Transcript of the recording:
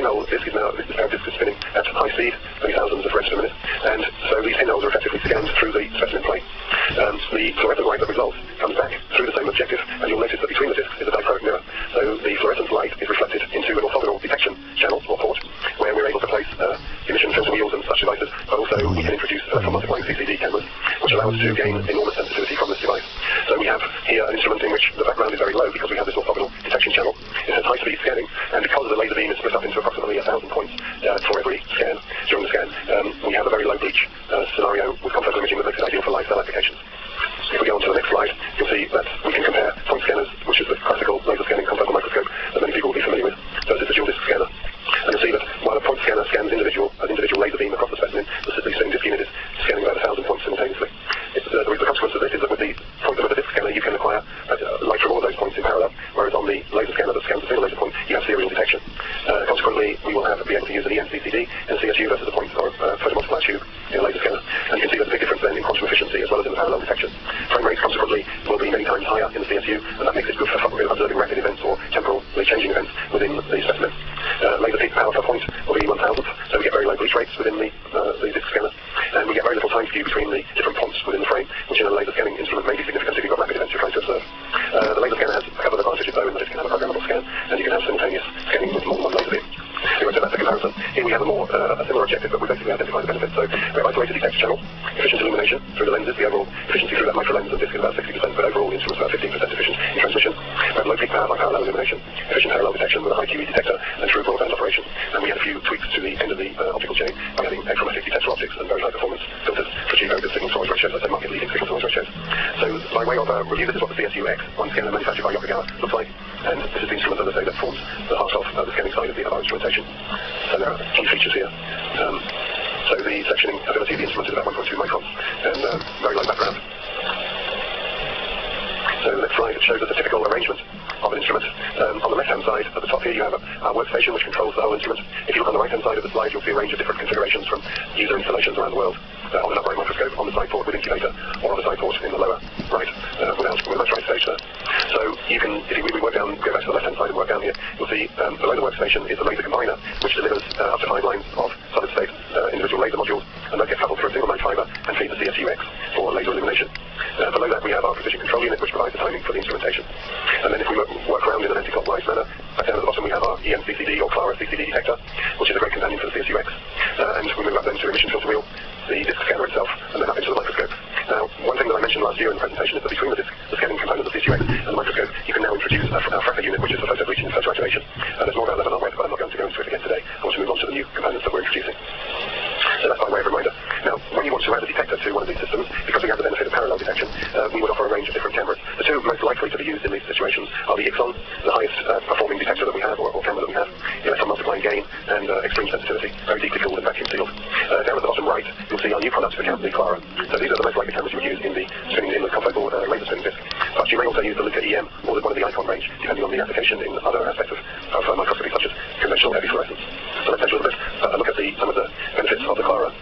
pinhole disk is now disk is spinning at high speed, many thousands of revs per minute, and so these pinholes are effectively scanned through the specimen plane. The fluorescent light that results comes back through the same objective, and you'll notice that between the discs is a dichroic mirror. So the fluorescent light is reflected into an orthogonal detection channel or port, where we're able to place emission filter wheels and such devices, but also we can introduce electron multiplying CCD cameras, which allow us to gain enormous sensitivity from this device. So we have here an instrument in which the background is very low because we have this orthogonal detection channel. It has high-speed scanning, and because the laser beam is split up into approximately 1,000 points for every scan, during the scan, we have a very low bleach scenario with confocal imaging that makes it ideal for lifestyle applications. If we go on to the next slide, you'll see that we can compare point scanners, which is the classical laser scanning confocal microscope that many people will be familiar with, versus the dual disc scanner. And you'll see that while a point scanner scans an individual laser beam across the specimen, the same disc unit is scanning about 1,000 points simultaneously. The consequence of this is that with the disc scanner you can acquire light from all of those points in parallel, whereas on the laser scanner that scans a single laser point, you have serial detection. Consequently, we will be able to use an EMCCD and CSU versus a point or a photomultiplier tube in a laser scanner. And you can see there's a big difference then in quantum efficiency as well as in the parallel detection. Frame rates consequently will be many times higher in the CSU, and that makes it good for observing rapid events or temporally changing events within the specimen. Laser peak power per point will be 1,000th, so we get very low bleach rates within the disc scanner, and we get very little time skew between the different points within the frame, which in a laser scanning instrument may be significant if you've got rapid events you're trying to observe. The laser scanner has a couple of advantages though, in that it can have a programmable scan, and you can have simultaneous scanning with more than one laser beam. So that's a comparison. Here we have a similar objective, but we basically identify the benefits. So we have isolated detector channel, efficient illumination through the lenses. The overall efficiency through that micro lens and disc is about 60%, but overall the instrument's about 15% efficient in transmission. We have low peak power by parallel illumination, efficient parallel detection with a high QE detector, and true broadband operation. And we had a few tweaks to the end of the optical chain by adding achromatic detector optics and very high performance filters to achieve very good signal to noise ratios, I'd say market leading signal to noise ratios. So by way of review, this is what the CSU-X1 scanner manufactured by Yokogawa looks like, and this is the instrument, as I say, that forms the heart of the scanning side of our instrumentation. So there are key features here. So the sectioning ability of the instrument is about 1.2 microns, and very low background. So the next slide shows us a typical arrangement of an instrument. On the left-hand side, at the top here, you have our workstation, which controls the whole instrument. If you look on the right-hand side of the slide, you'll see a range of different configurations from user installations around the world. On an upright microscope, on the side port with incubator, or on the side port in the lower right, with a right stage there. So you can, if we work down, go back to the left-hand side and work down here, you'll see below the workstation is the laser combiner, which delivers up to 5 lines of solid-state individual laser modules, and those get coupled through a single line fiber and feed the CSU-X for laser illumination. Below that we have our precision control unit, which provides the timing for the instrumentation. And then if we work around in an anti-clockwise manner, back down at the bottom we have our EMCCD or Clara CCD detector, which is a great companion for the CSU-X. And we move up then to emission filter wheel, the disc scanner itself, and then up into the microscope. Now, one thing that I mentioned last year in the presentation is that between the scanning component of the CSU-X and the microscope, you can now introduce a FRACA unit, which is the photo bleaching and photo activation. There's more about that on our web, but I'm not going to go into it again today. I want to move on to the new components that we're introducing. So that's by way of reminder. Now, when you want to add a detector to one of these systems, because we have the benefit of parallel detection, we would offer a range of different cameras. The two most likely to be used in these situations are the IXON, the highest performing detector that we have, or camera that we have, electron multiplying gain, and extreme sensitivity, very deeply cooled and vacuum sealed. Down at the bottom right, you'll see our new product, the Clara. So these are the most likely cameras you would use in the confocal laser spinning disc. But you may also use the Luca EM or one of the ICON range, depending on the application in other aspects of microscopy, such as conventional heavy fluorescence. So let's take a little bit look at some of the benefits of the Clara.